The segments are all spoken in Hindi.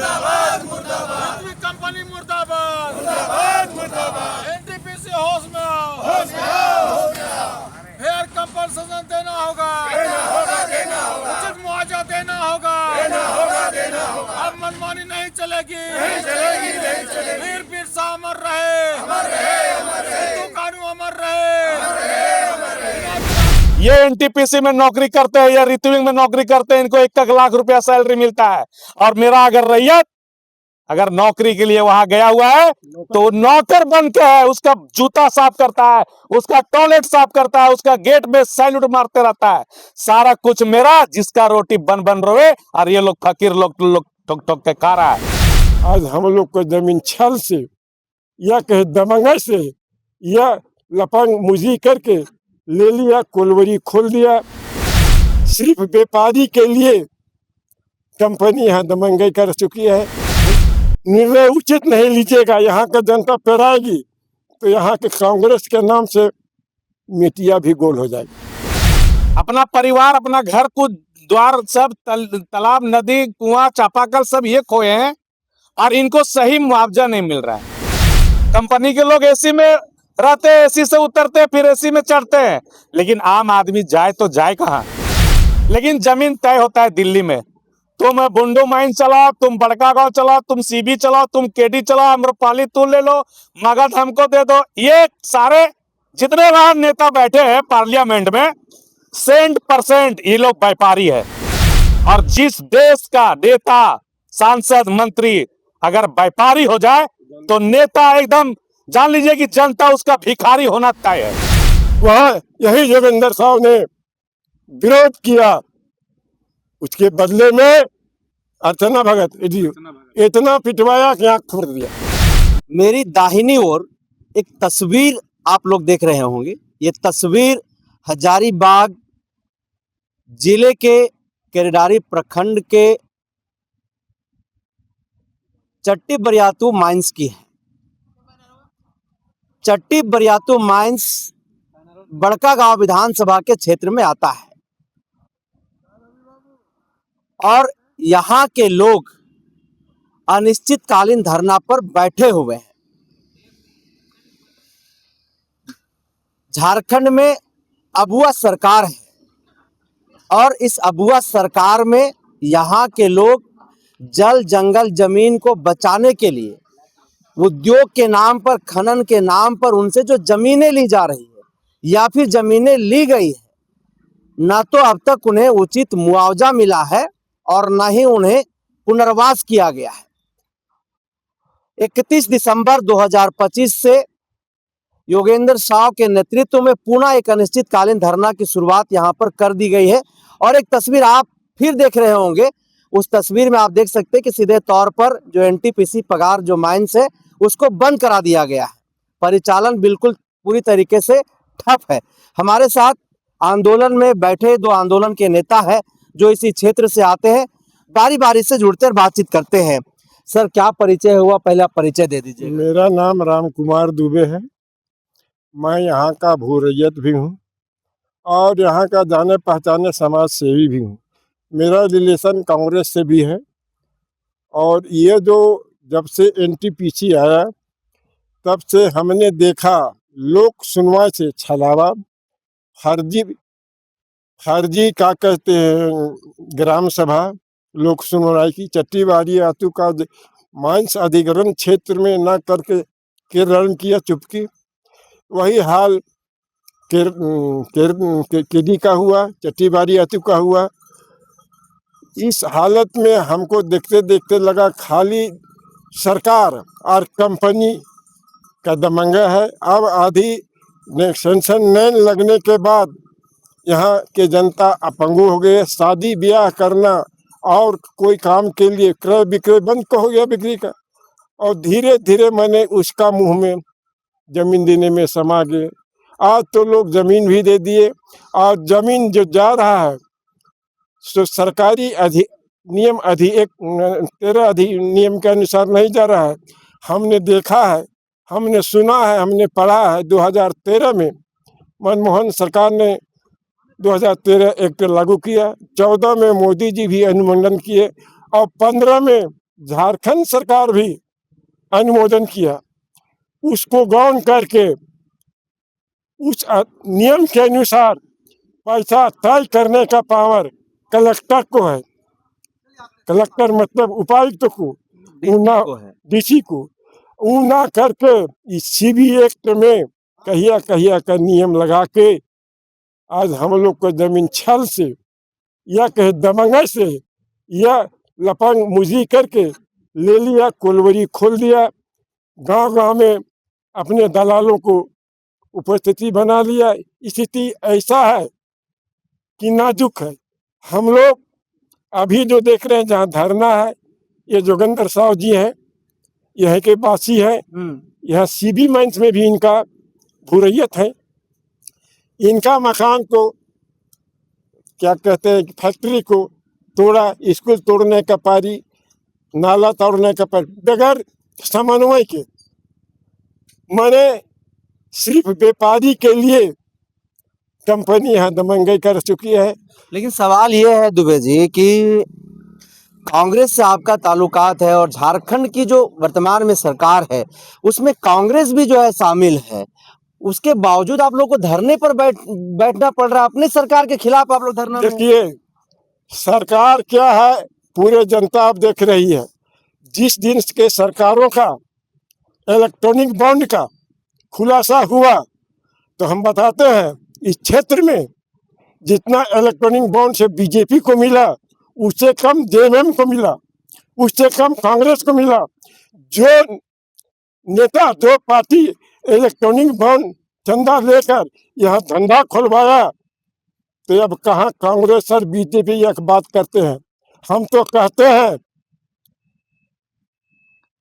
मुर्दाबाद कंपनी मुर्दाबाद एनटीपीसी होश में आओ फेयर कंपनसेशन देना होगा उचित मुआवजा देना होगा अब मनमानी नहीं चलेगी वीर बिरसा अमर रहे हिंदू कानून अमर रहे। ये एनटीपीसी में नौकरी करते हैं या रितविंग में नौकरी करते हैं, इनको 1 लाख रुपया सैलरी मिलता है। और मेरा अगर रैयत अगर नौकरी के लिए वहां गया हुआ है तो नौकर बन के है, उसका जूता साफ करता है, उसका टॉयलेट साफ करता है, उसका गेट में सैल्यूट मारते रहता है। सारा कुछ मेरा, जिसका रोटी बन बन रोए और ये लोग फकीर लोग ठोक ठोक के खा रहा है। आज हम लोग को जमीन छल से या कहे दमंगा से या लपंग मुजी करके ले लिया, कोलवरी खोल दिया। सिर्फ व्यापारी के लिए कंपनी यहाँ दमंगाई कर चुकी है। निर्णय उचित नहीं लीजिएगा, यहाँ का जनता पेराएगी तो यहाँ के कांग्रेस के नाम से मिट्टिया भी गोल हो जाएगी। अपना परिवार, अपना घर को द्वार सब तालाब, नदी, कुआं, चापाकल सब ये खोए हैं और इनको सही मुआवजा नहीं मिल रहा है। कंपनी के लोग एसी में रहते हैं, एसी से उतरते फिर एसी में चढ़ते हैं, लेकिन आम आदमी जाए तो जाए कहाँ। लेकिन जमीन तय होता है दिल्ली में। तुम बुंडू माइन चलाओ, तुम बड़का गांव चलाओ, तुम सीबी चलाओ, तुम केडी चलाओ, अम्रपाली तू ले लो, मगध हमको दे दो। ये सारे जितने वहां नेता बैठे हैं पार्लियामेंट में 100% ये लोग व्यापारी है। और जिस देश का नेता, सांसद, मंत्री अगर व्यापारी हो जाए तो नेता एकदम जान लीजिए कि जनता उसका भिखारी होना तय है। वहाँ यही जोगिंदर साहब ने विरोध किया, उसके बदले में अर्चना भगत इतना पिटवाया कि आंख फोड़ दिया। मेरी दाहिनी ओर एक तस्वीर आप लोग देख रहे होंगे। ये तस्वीर हजारीबाग जिले के केरेडारी प्रखंड के चट्टी बरियातू माइंस की है। चट्टी बरियातू माइंस बड़का गांव विधानसभा के क्षेत्र में आता है और यहाँ के लोग अनिश्चितकालीन धरना पर बैठे हुए हैं। झारखंड में अबुआ सरकार है और इस अबुआ सरकार में यहाँ के लोग जल जंगल जमीन को बचाने के लिए उद्योग के नाम पर, खनन के नाम पर उनसे जो जमीनें ली जा रही है या फिर जमीनें ली गई है, ना तो अब तक उन्हें उचित मुआवजा मिला है और न ही उन्हें पुनर्वास किया गया है। 31 दिसंबर 2025 से योगेंद्र साव के नेतृत्व में पुनः एक अनिश्चितकालीन धरना की शुरुआत यहां पर कर दी गई है। और एक तस्वीर आप फिर देख रहे होंगे, उस तस्वीर में आप देख सकते हैं कि सीधे तौर पर जो एनटीपीसी पगार जो माइंस है उसको बंद करा दिया गया है। परिचालन बिल्कुल पूरी तरीके से ठप है। हमारे साथ आंदोलन में बैठे 2 आंदोलन के नेता है जो इसी क्षेत्र से आते हैं, बारी बारी से जुड़ते और बातचीत करते हैं। सर, क्या परिचय हुआ, पहले आप परिचय दे दीजिए। मेरा नाम राम कुमार दुबे है। मैं यहाँ का भू रैयत भी हूँ और यहाँ का जाने पहचाने समाज सेवी भी हूँ। मेरा रिलेशन कांग्रेस से भी है और ये जो जब से एनटीपीसी आया तब से हमने देखा लोक सुनवाई से छलावा, फर्जी का कहते हैं ग्राम सभा लोक सुनवाई की, चट्टी बरियातू का माइंस अधिग्रहण क्षेत्र में न करके केरल किया चुपकी। वही हाल केडी का हुआ, चट्टी बरियातू का हुआ। इस हालत में हमको देखते देखते लगा खाली सरकार और कंपनी का दमंगा है। अब आधी सेंसन नैन लगने के बाद यहाँ के जनता अपंगु हो गए। शादी ब्याह करना और कोई काम के लिए क्रय विक्रय बंद हो गया बिक्री का। और धीरे धीरे मैंने उसका मुंह में जमीन देने में समा गए। आज तो लोग जमीन भी दे दिए और जमीन जो जा रहा है तो सरकारी नियम 13 अधिनियम के अनुसार नहीं जा रहा है। हमने देखा है, हमने सुना है, हमने पढ़ा है। 2013 में मनमोहन सरकार ने 2013 एक्ट लागू किया, 14 में मोदी जी भी अनुमोदन किए और 15 में झारखंड सरकार भी अनुमोदन किया, उसको गौण करके उस नियम के अनुसार पैसा तय करने का पावर कलेक्टर को है। कलेक्टर मतलब उपायुक्त को, ना डीसी को, वो ना करके इस सीबी एक्ट में कहिया का नियम लगा के आज हम लोग को जमीन छल से या कहे दमंगाई से या लपंग मुजी करके ले लिया, कोलवरी खोल दिया, गांव में अपने दलालों को उपस्थिति बना लिया। स्थिति ऐसा है कि नाजुक है। हम लोग अभी जो देख रहे हैं जहाँ धरना है, ये जोगेंद्र साहु जी हैं, यह के वासी है। यह सीबी मंच में भी इनका भूरैयत है। इनका मकान को क्या कहते हैं, फैक्ट्री को तोड़ा, स्कूल तोड़ने का पारी, नाला तोड़ने का पारी, बगैर समन्वय के। मैंने सिर्फ व्यापारी के लिए कंपनी यहाँ दमंगई कर चुकी है। लेकिन सवाल ये है दुबे जी कि कांग्रेस से आपका ताल्लुकात है और झारखंड की जो वर्तमान में सरकार है उसमें कांग्रेस भी जो है शामिल है, उसके बावजूद आप लोग को धरने पर बैठना पड़ रहा है। अपनी सरकार के खिलाफ आप लोग धरना। देखिए सरकार क्या है, पूरे जनता अब देख रही है। जिस दिन के सरकारों का इलेक्ट्रॉनिक बॉन्ड का खुलासा हुआ तो हम बताते हैं इस क्षेत्र में जितना इलेक्ट्रॉनिक बॉन्ड से बीजेपी को मिला उससे कम जेएमएम को मिला, उससे कम कांग्रेस को मिला। जो नेता, जो पार्टी इलेक्ट्रॉनिक बॉन्ड चंदा लेकर यहाँ धंधा खुलवाया, तो अब कहाँ कांग्रेस और बीजेपी एक बात करते हैं। हम तो कहते हैं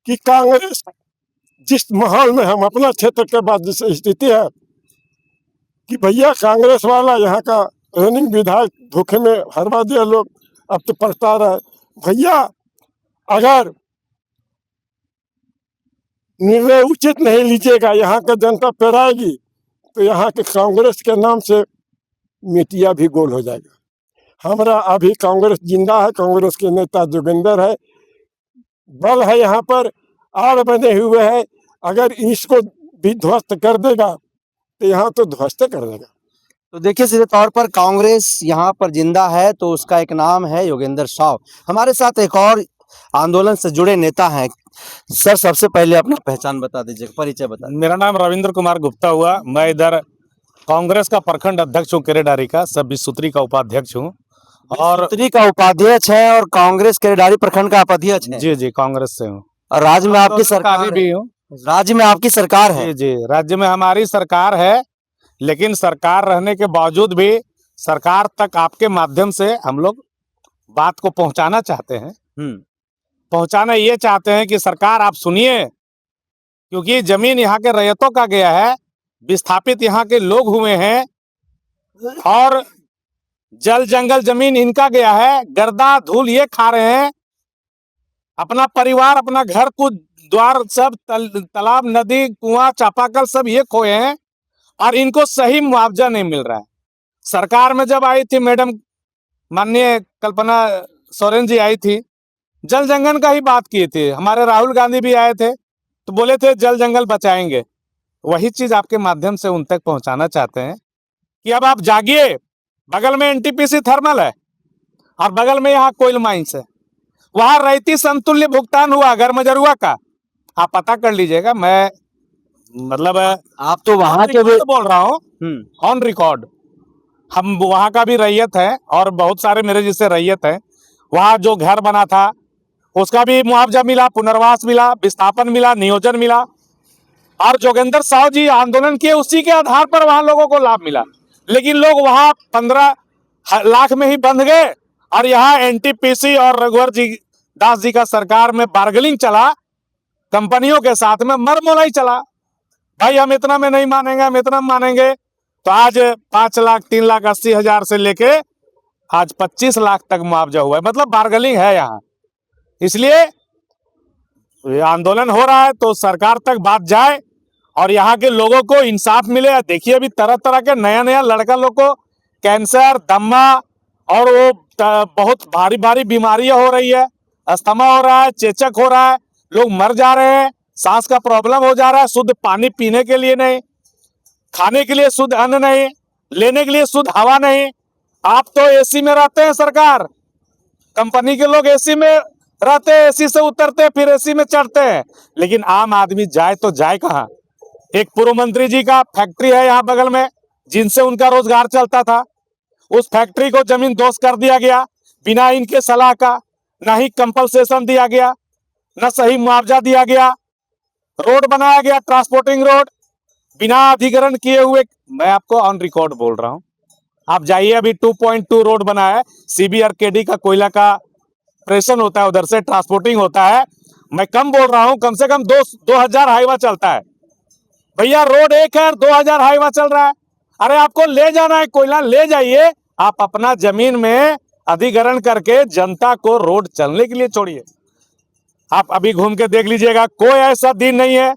कि कांग्रेस जिस माहौल में हम अपना क्षेत्र के बाद जिस स्थिति है कि भैया कांग्रेस वाला यहाँ का रनिंग विधायक धोखे में हरवा दिया, लोग अब तो पछता रहा है। भैया अगर निर्णय उचित नहीं लीजिएगा, यहाँ का जनता पेराएगी, तो यहाँ के कांग्रेस के नाम से मिटिया भी गोल हो जाएगा। हमारा अभी कांग्रेस जिंदा है, कांग्रेस के नेता जोगेंद्र है, बल है, यहाँ पर आड़ बने हुए हैं। अगर इसको भी ध्वस्त कर देगा तो यहाँ तो ध्वस्त कर देगा। तो देखिए सीधे तौर पर कांग्रेस यहाँ पर जिंदा है तो उसका एक नाम है योगेंद्र साहु। हमारे साथ एक और आंदोलन से जुड़े नेता हैं। सर सबसे पहले अपना पहचान बता दीजिए, परिचय बता दीजिए। मेरा नाम रविंद्र कुमार गुप्ता हुआ। मैं इधर कांग्रेस का प्रखंड अध्यक्ष हूँ, केरेडारी का, सब विश्वसूत्री का उपाध्यक्ष हूँ और विश्वसूत्री का उपाध्यक्ष है और कांग्रेस केरेडारी प्रखंड का उपाध्यक्ष है। जी कांग्रेस से हूँ और राज्य में आपकी सरकार भी हूँ। राज्य में आपकी सरकार है। जी राज्य में हमारी सरकार है, लेकिन सरकार रहने के बावजूद भी सरकार तक आपके माध्यम से हम लोग बात को पहुंचाना चाहते हैं। पहुंचाना ये चाहते हैं कि सरकार आप सुनिए, क्योंकि जमीन यहाँ के रैयतों का गया है, विस्थापित यहाँ के लोग हुए हैं और जल जंगल जमीन इनका गया है। गर्दा धूल ये खा रहे हैं, अपना परिवार, अपना घर को द्वार सब तालाब, नदी, कुआं, चापाकल सब ये खोए हैं और इनको सही मुआवजा नहीं मिल रहा है। सरकार में जब आई थी मैडम माननीय कल्पना सोरेन जी आई थी, जल जंगल का ही बात की थी। हमारे राहुल गांधी भी आए थे तो बोले थे जल जंगल बचाएंगे। वही चीज आपके माध्यम से उन तक पहुंचाना चाहते हैं कि अब आप जागिए। बगल में एनटीपीसी थर्मल है और बगल में यहाँ कोयल माइंस है, वहां रैयती समतुल्य भुगतान हुआ गर्मजरुआ का, आप पता कर लीजिएगा। मैं मतलब आप तो वहां के भी बोल रहा हूँ ऑन रिकॉर्ड, हम वहां का भी रैयत है और बहुत सारे मेरे जैसे रैयत है। वहां जो घर बना था उसका भी मुआवजा मिला, पुनर्वास मिला, विस्थापन मिला, नियोजन मिला और जोगेंद्र साहु जी आंदोलन किए, उसी के आधार पर वहां लोगों को लाभ मिला। लेकिन लोग वहां 15 लाख में ही बंध गए और यहाँ एनटीपीसी और रघुवर जी दास जी का सरकार में बार्गेनिंग चला, कंपनियों के साथ में मरमोलाई चला। भाई हम इतना में नहीं मानेंगे, हम इतना मानेंगे, तो आज 5 लाख 3 लाख 80 हजार से लेके आज 25 लाख तक मुआवजा हुआ है। मतलब बार्गेनिंग है यहाँ। इसलिए ये आंदोलन हो रहा है तो सरकार तक बात जाए और यहाँ के लोगों को इंसाफ मिले। देखिए अभी तरह तरह के नया नया लड़का लोग को कैंसर, दमा और वो बहुत भारी भारी बीमारियां हो रही है। अस्थमा हो रहा है, चेचक हो रहा है, लोग मर जा रहे हैं, सांस का प्रॉब्लम हो जा रहा है, शुद्ध पानी पीने के लिए नहीं, खाने के लिए शुद्ध अन्न नहीं, लेने के लिए शुद्ध हवा नहीं। आप तो एसी में रहते हैं, सरकार कंपनी के लोग एसी में रहते हैं, एसी से उतरते हैं, फिर एसी में चढ़ते हैं, लेकिन आम आदमी जाए तो जाए कहाँ। एक पूर्व मंत्री जी का फैक्ट्री है यहाँ बगल में, जिनसे उनका रोजगार चलता था, उस फैक्ट्री को जमीन दोस्त कर दिया गया बिना इनके सलाह का, ना ही कंपनसेशन दिया गया, न सही मुआवजा दिया गया, रोड बनाया गया ट्रांसपोर्टिंग रोड बिना अधिग्रहण किए हुए। मैं आपको ऑन रिकॉर्ड बोल रहा हूं, आप जाइए, अभी 2.2 रोड बना है, CBRKD का कोयला का प्रेषण होता है, उधर से ट्रांसपोर्टिंग होता है। मैं कम बोल रहा हूं, कम से कम 2000 हाईवा चलता है भैया, रोड एक है, 2000 हाईवा चल रहा है। अरे आपको ले जाना है कोयला, ले जाइए, आप अपना जमीन में अधिग्रहण करके जनता को रोड चलने के लिए छोड़िए। आप अभी घूम के देख लीजिएगा, कोई ऐसा दिन नहीं है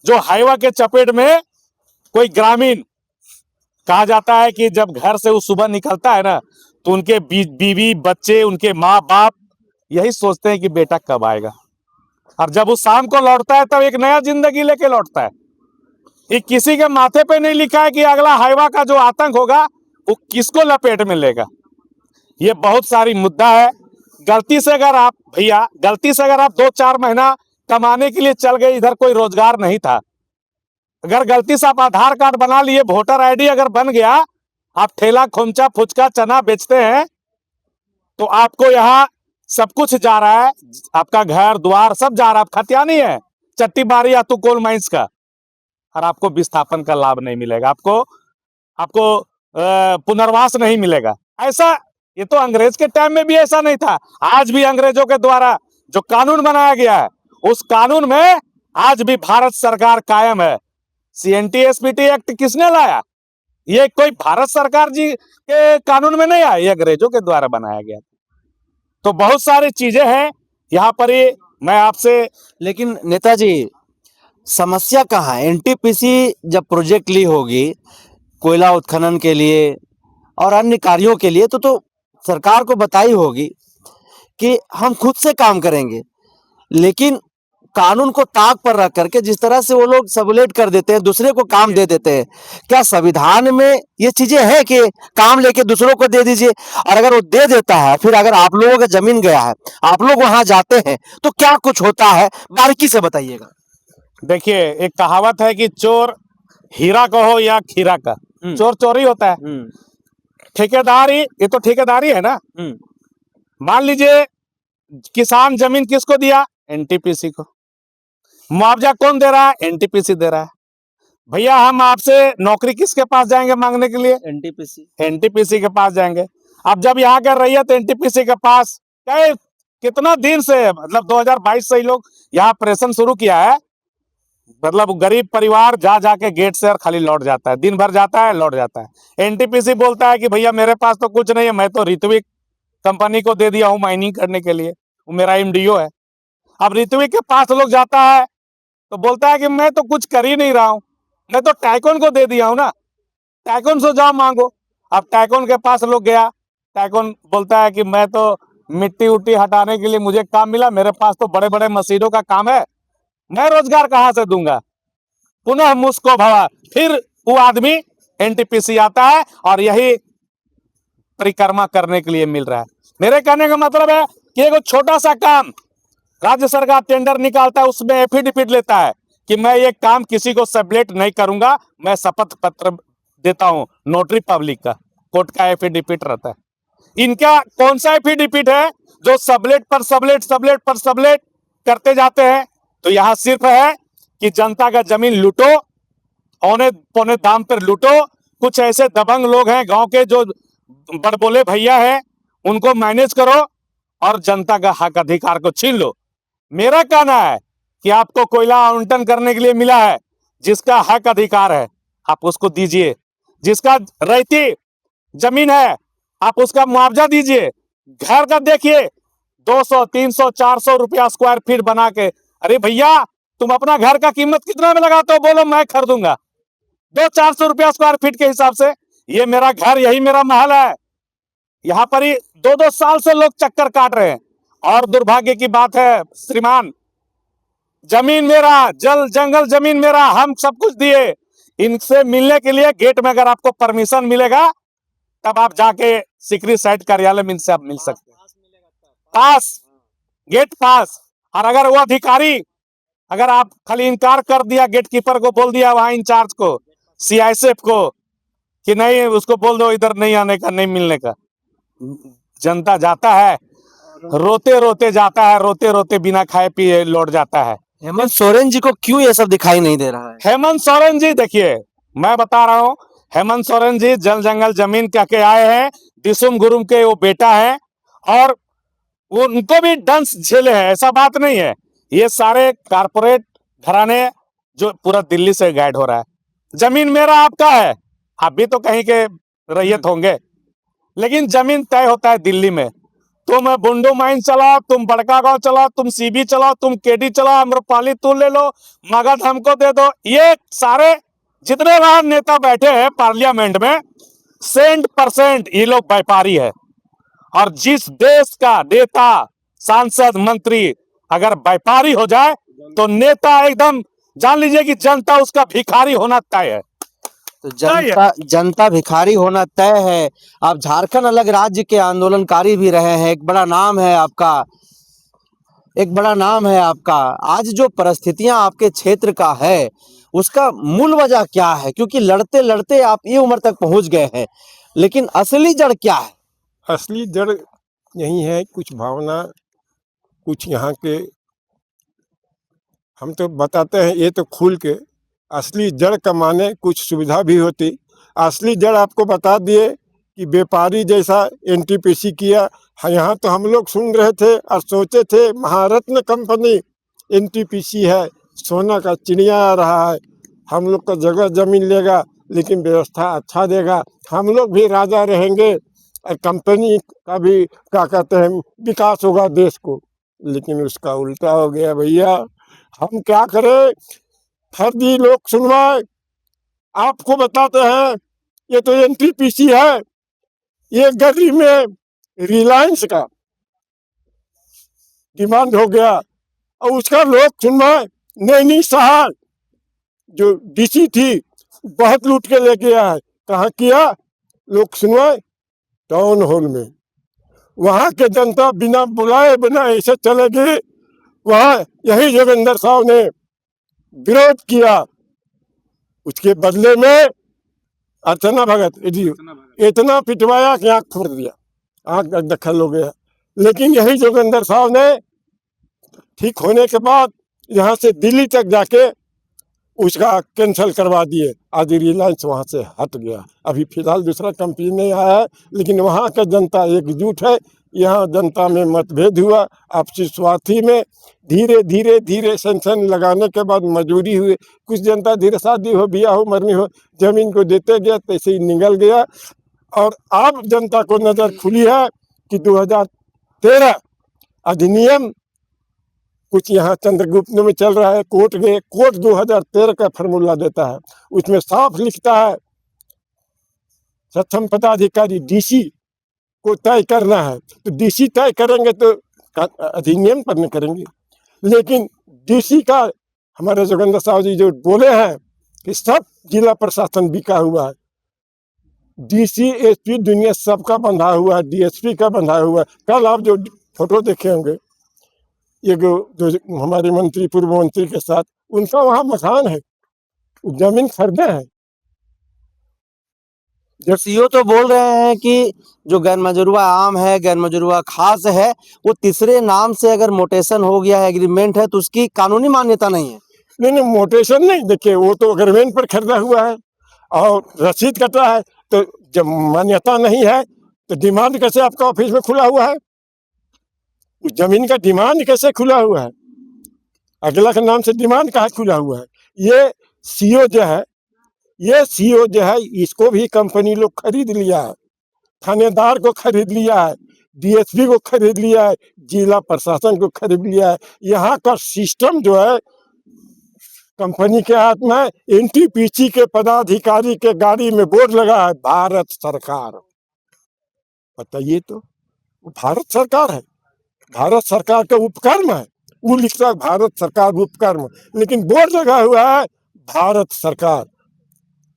जो हाईवा के चपेट में कोई ग्रामीण, कहा जाता है कि जब घर से वो सुबह निकलता है ना, तो उनके बीवी बच्चे, उनके माँ बाप यही सोचते हैं कि बेटा कब आएगा, और जब वो शाम को लौटता है तब एक नया जिंदगी लेके लौटता है। ये किसी के माथे पे नहीं लिखा है कि अगला हाईवा का जो आतंक होगा वो किसको लपेट में लेगा। ये बहुत सारी मुद्दा है। गलती से अगर आप भैया, गलती से अगर आप 2-4 महीना कमाने के लिए चल गए, इधर कोई रोजगार नहीं था, अगर गलती से आप आधार कार्ड बना लिए, वोटर आईडी अगर बन गया, आप ठेला खोमचा फुचका चना बेचते हैं, तो आपको यहाँ सब कुछ जा रहा है, आपका घर द्वार सब जा रहा है, खतियानी है चट्टी बारी या तो कोल माइंस का, और आपको विस्थापन का लाभ नहीं मिलेगा, आपको पुनर्वास नहीं मिलेगा। ऐसा, ये तो अंग्रेज के टाइम में भी ऐसा नहीं था। आज भी अंग्रेजों के द्वारा जो कानून बनाया गया है, उस कानून में आज भी भारत सरकार कायम है। CNTSPT एक्ट किसने लाया? ये कोई भारत सरकार जी के कानून में नहीं आया, ये अंग्रेजों के द्वारा बनाया गया। तो बहुत सारी चीजें हैं यहाँ पर। ये मैं आपसे, लेकिन नेताजी, समस्या कहाँ है? NTPC जब प्रोजेक्ट ली होगी कोयला उत्खनन के लिए और अन्य कार्यों के लिए, तो सरकार को बताई होगी कि हम खुद से काम करेंगे, लेकिन कानून को ताक पर रख करके जिस तरह से वो लोग सबलेट कर देते हैं, दूसरे को काम दे देते हैं, क्या संविधान में ये चीजें हैं कि काम लेके दूसरों को दे दीजिए? और अगर वो दे देता है, फिर अगर आप लोगों का जमीन गया है, आप लोग वहां जाते हैं, तो क्या कुछ होता है? बारीकी से बताइएगा। देखिए, एक कहावत है कि चोर हीरा का हो या खीरा का, चोर चोरी होता है। ठेकेदारी, ये तो ठेकेदारी है ना। मान लीजिए किसान जमीन किसको दिया? NTPC को। मुआवजा कौन दे रहा है? NTPC दे रहा है। भैया, हम आपसे नौकरी किसके पास जाएंगे मांगने के लिए? NTPC के पास जाएंगे। अब जब यहाँ के रैयत NTPC के पास कितना दिन से, मतलब 2022 से ही लोग यहाँ प्रेषण शुरू किया है, मतलब गरीब परिवार जा जाके गेट से और खाली लौट जाता है, दिन भर जाता है लौट जाता है। NTPC बोलता है कि भैया मेरे पास तो कुछ नहीं है, मैं तो ऋत्विक कंपनी को दे दिया हूँ माइनिंग करने के लिए, वो मेरा MDO है। अब ऋत्विक के पास लोग जाता है तो बोलता है कि मैं तो कुछ कर ही नहीं रहा हूँ, मैं तो टाइकोन को दे दिया हूँ ना, टाइकोन से जाओ मांगो। अब टाइकोन के पास लोग गया, टाइकोन बोलता है कि मैं तो मिट्टी उट्टी हटाने के लिए मुझे काम मिला, मेरे पास तो बड़े बड़े मशीनों का काम है, मैं रोजगार कहाँ से दूंगा? पुनः मुस्को भवा, फिर वो आदमी NTPC आता है और यही परिक्रमा करने के लिए मिल रहा है। मेरे कहने का मतलब है कि एक छोटा सा काम राज्य सरकार टेंडर निकालता है, उसमें एफिडेविट लेता है कि मैं ये काम किसी को सबलेट नहीं करूंगा, मैं शपथ पत्र देता हूं, नोटरी पब्लिक का, कोर्ट का एफिडेविट रहता है। इनका कौन सा एफिडेविट है जो सबलेट पर सबलेट, सबलेट पर सबलेट करते जाते हैं? तो यहाँ सिर्फ है कि जनता का जमीन लूटो, औने पौने दाम पर लूटो। कुछ ऐसे दबंग लोग हैं गांव के जो बड़बोले भैया हैं, उनको मैनेज करो और जनता का हक अधिकार को छीन लो। मेरा कहना है कि आपको कोयला आवंटन करने के लिए मिला है, जिसका हक अधिकार है आप उसको दीजिए, जिसका रैयती जमीन है आप उसका मुआवजा दीजिए। घर का देखिए 200, 300, 400 रुपया स्क्वायर फीट बना के, अरे भैया तुम अपना घर का कीमत कितना में लगाते हो? बोलो मैं खरीदूंगा 200-400 रुपया स्क्वायर फीट के हिसाब से। ये मेरा घर, यही मेरा महल है, यहाँ पर ही 2-2 साल से लोग चक्कर काट रहे हैं। और दुर्भाग्य की बात है श्रीमान, जमीन मेरा, जल जंगल जमीन मेरा, हम सब कुछ दिए। इनसे मिलने के लिए गेट में अगर आपको परमिशन मिलेगा तब आप जाके सिकरी साइट कार्यालय में इनसे आप मिल सकते हैं, पास, गेट पास। और अगर वो अधिकारी, अगर आप खाली इनकार कर दिया, गेट कीपर को बोल दिया, वहां इंचार्ज को, सीआईएसएफ को, कि नहीं उसको बोल दो इधर नहीं आने का, नहीं मिलने का, जनता जाता है, रोते रोते जाता है, रोते रोते बिना खाए पिए लौट जाता है। हेमंत सोरेन जी को क्यों ये सब दिखाई नहीं दे रहा है? हेमंत सोरेन जी, देखिए मैं बता रहा हूं, हेमंत सोरेन जी जल जंगल जमीन कह के आए हैं, दिसुम गुरुम के वो बेटा है, और वो उनको भी डंस झेले हैं, ऐसा बात नहीं है। ये सारे कारपोरेट घराने जो पूरा दिल्ली से गाइड हो रहा है। जमीन मेरा आपका है, आप भी तो कहीं के रैयत होंगे, लेकिन जमीन तय होता है दिल्ली में। तुम बुंडू माइन चलाओ, तुम बड़का गांव चलाओ, तुम सीबी चलाओ, तुम केडी चलाओ, अम्रपाली तू ले लो, मगध हमको दे दो। ये सारे जितने वहां नेता बैठे हैं पार्लियामेंट में, 100% ये लोग व्यापारी है। और जिस देश का नेता, सांसद, मंत्री अगर व्यापारी हो जाए तो नेता एकदम जान लीजिए कि जनता उसका भिखारी होना तय है। तो जनता भिखारी होना तय है। आप झारखंड अलग राज्य के आंदोलनकारी भी रहे हैं, एक बड़ा नाम है आपका, एक बड़ा नाम है आपका। आज जो परिस्थितियां आपके क्षेत्र का है उसका मूल वजह क्या है? क्योंकि लड़ते लड़ते आप ये उम्र तक पहुंच गए हैं, लेकिन असली जड़ क्या है? असली जड़ यही है, कुछ भावना, कुछ यहाँ के, हम तो बताते हैं ये तो खुल के, असली जड़ कमाने कुछ सुविधा भी होती। असली जड़ आपको बता दिए कि व्यापारी जैसा एनटीपीसी किया। यहाँ तो हम लोग सुन रहे थे और सोचे थे महारत्न कंपनी एनटीपीसी है, सोना का चिड़िया आ रहा है, हम लोग का जगह जमीन लेगा लेकिन व्यवस्था अच्छा देगा, हम लोग भी राजा रहेंगे और कंपनी का भी क्या कहते हैं विकास होगा देश को। लेकिन उसका उल्टा हो गया भैया। हम क्या करें, फर्जी लोग सुनवाए। आपको बताते हैं ये तो एनटीपीसी है, ये गली में रिलायंस का डिमांड हो गया और उसका लोग सुनवाए। नैनी सहार जो डीसी थी बहुत लूट के ले गया है। कहाँ किया लोग सुनवाए? टाउन हॉल में। वहाँ के जनता बिना बुलाए बिना ऐसे चले गए। वहाँ यही जोगिंदर साहब ने विरोध किया, उसके बदले में अर्चना भगत इतना पिटवाया कि आँख फोड़ दिया, आँख दखल हो गया। लेकिन यही जोगिंदर साहब ने ठीक होने के बाद यहाँ से दिल्ली तक जाके उसका कैंसिल करवा दिए। आज रिलायंस वहाँ से हट गया। अभी फिलहाल दूसरा कंपनी नहीं आया है, लेकिन वहाँ का जनता एकजुट है। यहाँ जनता में मतभेद हुआ आपसी स्वार्थी में, धीरे धीरे धीरे सेंसन लगाने के बाद मजबूरी हुई। कुछ जनता धीरे शादी हो, ब्याह हो, मरनी हो, जमीन को देते गया, तैसे ही निकल गया। और अब जनता को नज़र खुली है कि 2013 अधिनियम कुछ यहाँ चंद्रगुप्त में चल रहा है, कोर्ट गए, कोर्ट 2013 का फार्मूला देता है, उसमें साफ लिखता है सक्षम पदाधिकारी डीसी को तय करना है। तो डीसी तय करेंगे तो अधिनियम पर नहीं करेंगे। लेकिन डीसी का हमारे जोगिंदर साहब जी जो बोले हैं कि सब जिला प्रशासन बिका हुआ है, डीसी एसपी दुनिया सबका बंधा हुआ है, डीएसपी का बंधा हुआ है। कल आप जो फोटो देखे होंगे ये जो हमारे मंत्री पूर्व मंत्री के साथ, उनका वहाँ मकान है, जमीन खरीदे हैं। सीओ तो बोल रहे हैं कि जो गैर मजरूआ आम है, गैर मजरूआ खास है, वो तीसरे नाम से अगर मोटेशन हो गया है, एग्रीमेंट है, तो उसकी कानूनी मान्यता नहीं है। नहीं, मोटेशन नहीं, देखिए वो तो अग्रीमेंट पर खरीदा हुआ है और रसीद कटा है, तो जब मान्यता नहीं है तो डिमांड कैसे आपका ऑफिस में खुला हुआ है? उस जमीन का डिमांड कैसे खुला हुआ है? अगला के नाम से डिमांड कहाँ खुला हुआ है? ये सीओ जो है, ये सीओ जो है, इसको भी कंपनी लोग खरीद लिया है, थानेदार को खरीद लिया है, डीएसपी को खरीद लिया है, जिला प्रशासन को खरीद लिया है। यहाँ का सिस्टम जो है कंपनी के हाथ में। एनटीपीसी के पदाधिकारी के गाड़ी में बोर्ड लगा है भारत सरकार। बताइए तो, वो भारत सरकार है। भारत सरकार का उपक्रम है, वो लिखता है भारत सरकार उपक्रम, लेकिन बोर्ड लगा हुआ है भारत सरकार।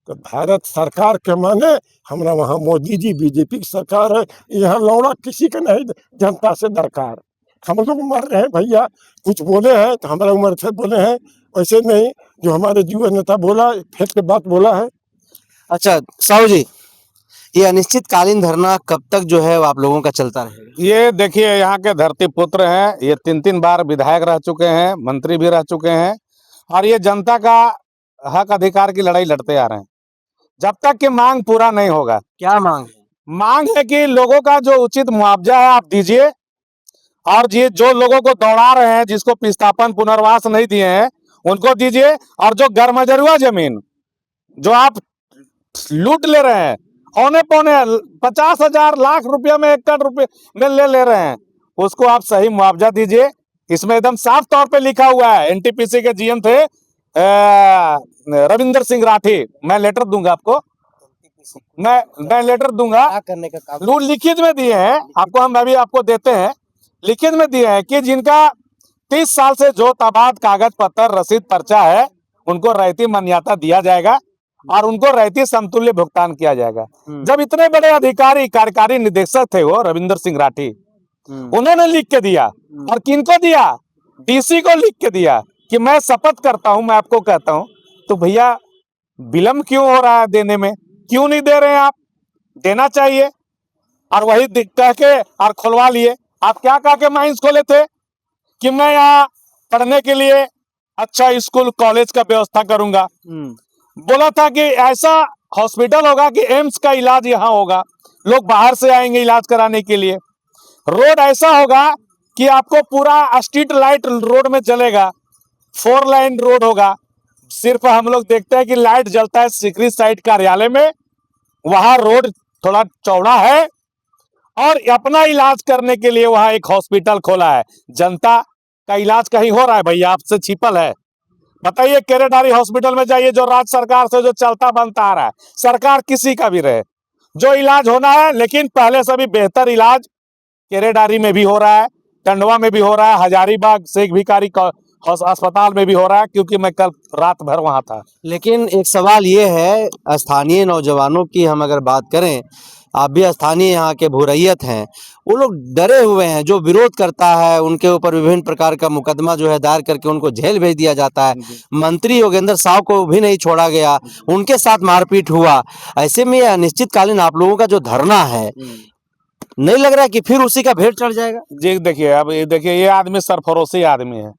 तो भारत सरकार के माने हमारा वहाँ मोदी जी बीजेपी की सरकार है, यहाँ लौड़ा किसी का नहीं, जनता से दरकार। हम लोग मर रहे हैं भैया, कुछ बोले हैं तो हमारा उम्र से बोले हैं, वैसे नहीं जो हमारे युवा नेता बोला फेंक के बात बोला है। अच्छा साहू जी, ये अनिश्चितकालीन धरना कब तक जो है वो आप लोगों का चलता रहेगा? ये देखिए, यहाँ के धरती पुत्र हैं, ये 3-3 बार विधायक रह चुके हैं, मंत्री भी रह चुके हैं, और ये जनता का हक अधिकार की लड़ाई लड़ते आ रहे हैं। जब तक कि मांग पूरा नहीं होगा। क्या मांग है? मांग है कि लोगों का जो उचित मुआवजा है आप दीजिए, और ये जो लोगों को दौड़ा रहे हैं, जिसको विस्थापन पुनर्वास नहीं दिए हैं, उनको दीजिए। और जो गरमजरुआ जमीन जो आप लूट ले रहे हैं, औने पौने 50,000 लाख रुपया में, एकड़ रुपये में ले रहे हैं, उसको आप सही मुआवजा दीजिए। इसमें एकदम साफ तौर पे लिखा हुआ है। एनटीपीसी के जीएम थे रविंदर सिंह राठी, मैं लेटर दूंगा आपको, मैं लेटर दूंगा, क्या करने का काम? रूल लिखित में दिए हैं आपको, हम अभी आपको देते हैं, लिखित में दिए हैं कि जिनका 30 साल से जो ताबाद कागज पत्र रसीद पर्चा है, उनको रैयती मान्यता दिया जाएगा और उनको रैयती समतुल्य भुगतान किया जाएगा। जब इतने बड़े अधिकारी कार्यकारी निदेशक थे वो रविंदर सिंह राठी, उन्होंने लिख के दिया, और किनको दिया? डीसी को लिख के दिया कि मैं शपथ करता हूं, मैं आपको कहता हूं। तो भैया विलंब क्यों हो रहा है देने में? क्यों नहीं दे रहे हैं आप? देना चाहिए। और वही कह के और खुलवा लिए। आप क्या कह के माइंस खोले थे कि मैं यहाँ पढ़ने के लिए अच्छा स्कूल कॉलेज का व्यवस्था करूंगा। बोला था कि ऐसा हॉस्पिटल होगा कि एम्स का इलाज यहाँ होगा, लोग बाहर से आएंगे इलाज कराने के लिए। रोड ऐसा होगा कि आपको पूरा स्ट्रीट लाइट रोड में चलेगा, 4 लाइन रोड होगा। सिर्फ हम लोग देखते हैं कि लाइट जलता है सिकरी साइड कार्यालय में, वहां रोड थोड़ा चौड़ा है, और अपना इलाज करने के लिए वहां एक हॉस्पिटल खोला है। जनता का इलाज कहीं हो रहा है भैया? आपसे छिपल है? बताइए, केरेडारी हॉस्पिटल में जाइए, जो राज्य सरकार से जो चलता बनता आ रहा है, सरकार किसी का भी रहे, जो इलाज होना है, लेकिन पहले से भी बेहतर इलाज केरेडारी में भी हो रहा है, टंडवा में भी हो रहा है, हजारीबाग शेख भिखारी अस्पताल में भी हो रहा है, क्योंकि मैं कल रात भर वहां था। लेकिन एक सवाल ये है, स्थानीय नौजवानों की हम अगर बात करें, आप भी स्थानीय यहाँ के भूरैयत हैं, वो लोग डरे हुए हैं। जो विरोध करता है उनके ऊपर विभिन्न प्रकार का मुकदमा जो है दायर करके उनको जेल भेज दिया जाता है। मंत्री योगेंद्र साव को भी नहीं छोड़ा गया, उनके साथ मारपीट हुआ। ऐसे में यह अनिश्चितकालीन आप लोगों का जो धरना है, नहीं लग रहा है कि फिर उसी का भेंट चढ़ जाएगा? जी देखिए, अब ये देखिए, ये आदमी सरफरोशी आदमी है।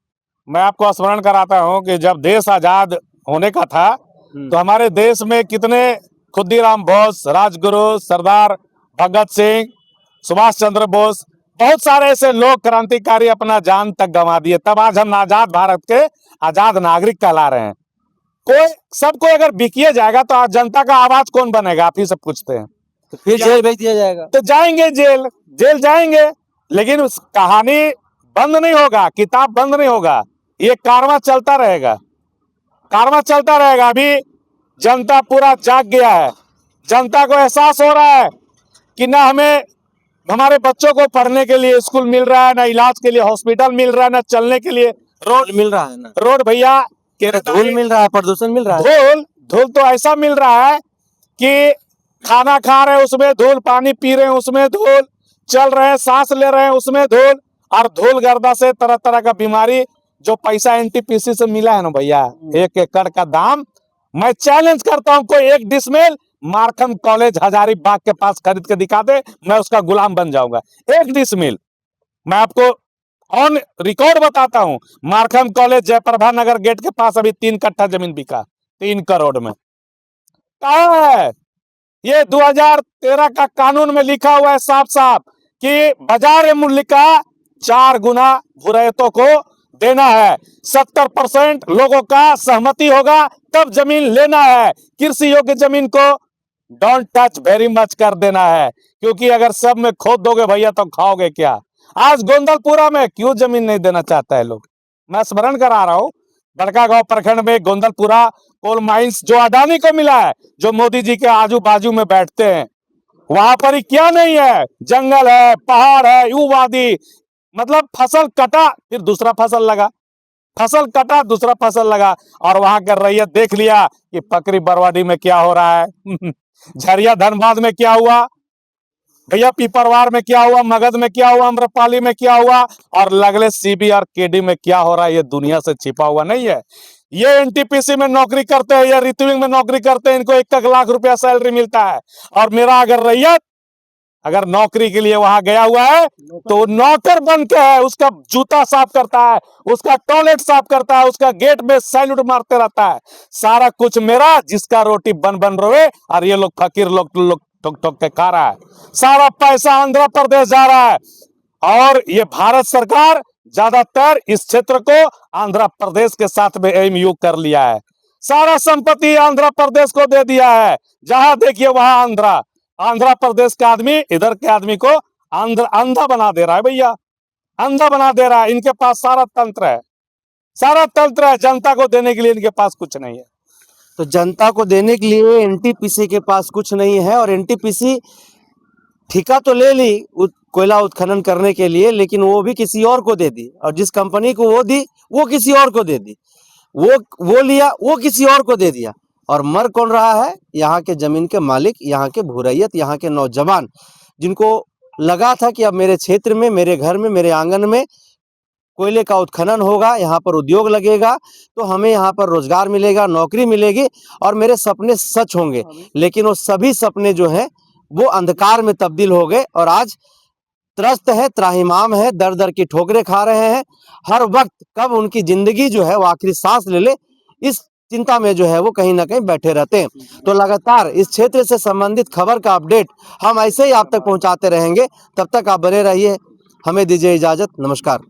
मैं आपको स्मरण कराता हूं कि जब देश आजाद होने का था, तो हमारे देश में कितने खुदीराम बोस, राजगुरु, सरदार भगत सिंह, सुभाष चंद्र बोस, बहुत सारे ऐसे लोग क्रांतिकारी अपना जान तक गंवा दिए। तब आज हम आजाद भारत के आजाद नागरिक कहला रहे हैं। कोई सबको अगर बिकिए जाएगा तो आज जनता का आवाज कौन बनेगा? आप ही सब पूछते हैं। तो फिर जेल भेज दिया जाएगा? तो जाएंगे जेल जाएंगे, लेकिन उस कहानी बंद नहीं होगा, किताब बंद नहीं होगा, ये कारवां चलता रहेगा, कारवां चलता रहेगा। अभी जनता पूरा जाग गया है, जनता को एहसास हो रहा है कि ना हमें हमारे बच्चों को पढ़ने के लिए स्कूल मिल रहा है, ना इलाज के लिए हॉस्पिटल मिल रहा है, ना चलने के लिए रोड मिल रहा है ना। रोड भैया धूल मिल रहा है, प्रदूषण मिल रहा है। धूल तो ऐसा मिल रहा है कि खाना खा रहे हैं उसमें धूल, पानी पी रहे हैं उसमें धूल, चल रहे हैं सांस ले रहे हैं उसमें धूल, और धूल गर्दा से तरह तरह का बीमारी। जो पैसा एनटीपीसी से मिला है ना भैया, 1 एकड़ का दाम, मैं चैलेंज करता हूं, कोई 1 डिसमिल मार्कम कॉलेज हजारीबाग के पास खरीद के दिखा दे, मैं उसका गुलाम बन जाऊंगा। 1 डिसमिल, मैं आपको ऑन रिकॉर्ड बताता हूं। मार्कम कॉलेज जयप्रभा नगर गेट के पास अभी 3 कट्ठा जमीन बिका 3 करोड़ में। कहा है ये 2013 का कानून में लिखा हुआ है साफ साफ कि बाजार मूल्य का 4 गुना भूरैयतों को देना है। 70% लोगों का सहमति होगा तब जमीन लेना है। कृषि योग्य जमीन को डोंट टच, वेरी मच कर देना है, क्योंकि अगर सब में खोद दोगे भैया तो खाओगे क्या? आज गोंदलपुरा में क्यों जमीन नहीं देना चाहता है लोग? मैं स्मरण करा रहा हूं, बड़कागांव प्रखंड में गोंदलपुरा कोल माइंस जो अडानी को मिला है, जो मोदी जी के आजू बाजू में बैठते हैं, वहां पर ही क्या नहीं है? जंगल है, पहाड़ है, युवादी, मतलब फसल कटा फिर दूसरा फसल लगा, फसल कटा दूसरा फसल लगा, और वहां का रैयत देख लिया कि पकरी बरवाडी में क्या हो रहा है झरिया धनबाद में क्या हुआ, भैया पीपरवार में क्या हुआ, मगध में क्या हुआ, अम्रपाली में क्या हुआ, और लगले सीबी और केडी में क्या हो रहा है, ये दुनिया से छिपा हुआ नहीं है। ये एनटीपीसी में नौकरी करते हैं या रितविंग में नौकरी करते हैं, इनको 1 लाख रुपया सैलरी मिलता है, और मेरा अगर रैयत अगर नौकरी के लिए वहां गया हुआ है तो नौकर बन के है, उसका जूता साफ करता है, उसका टॉयलेट साफ करता है, उसका गेट में सैल्यूट मारते रहता है, सारा कुछ मेरा, जिसका रोटी बन बन रोए, और ये लोग फकीर लोग ठोक ठोक के खा रहा है। सारा पैसा आंध्र प्रदेश जा रहा है, और ये भारत सरकार ज्यादातर इस क्षेत्र को आंध्र प्रदेश के साथ में एमयू कर लिया है। सारा संपत्ति आंध्र प्रदेश को दे दिया है, जहां देखिए वहां आंध्र प्रदेश का आदमी इधर के आदमी को अंधा बना दे रहा है भैया, अंधा बना दे रहा है। इनके पास सारा तंत्र है, सारा तंत्र है, जनता को देने के लिए इनके पास कुछ नहीं है। तो जनता को देने के लिए एनटीपीसी के पास कुछ नहीं है, और एनटीपीसी ठेका तो ले ली कोयला उत्खनन करने के लिए, लेकिन वो भी किसी और को दे दी, और जिस कंपनी को वो दी वो किसी और को दे दी, वो लिया वो किसी और को दे दिया। और मर कौन रहा है? यहाँ के जमीन के मालिक, यहाँ के भूरैयत, यहाँ के नौजवान, जिनको लगा था कि अब मेरे क्षेत्र में, मेरे घर में, मेरे आंगन में कोयले का उत्खनन होगा, यहाँ पर उद्योग लगेगा, तो हमें यहाँ पर रोजगार मिलेगा, नौकरी मिलेगी, और मेरे सपने सच होंगे। लेकिन वो सभी सपने जो हैं वो अंधकार में तब्दील हो गए, और आज त्रस्त है, त्राहिमाम है, दर दर की ठोकरें खा रहे हैं। हर वक्त कब उनकी जिंदगी जो है वो आखिरी सांस ले ले, इस चिंता में जो है वो कहीं ना कहीं बैठे रहते हैं। तो लगातार इस क्षेत्र से संबंधित खबर का अपडेट हम ऐसे ही आप तक पहुंचाते रहेंगे। तब तक आप बने रहिए, हमें दीजिए इजाजत, नमस्कार।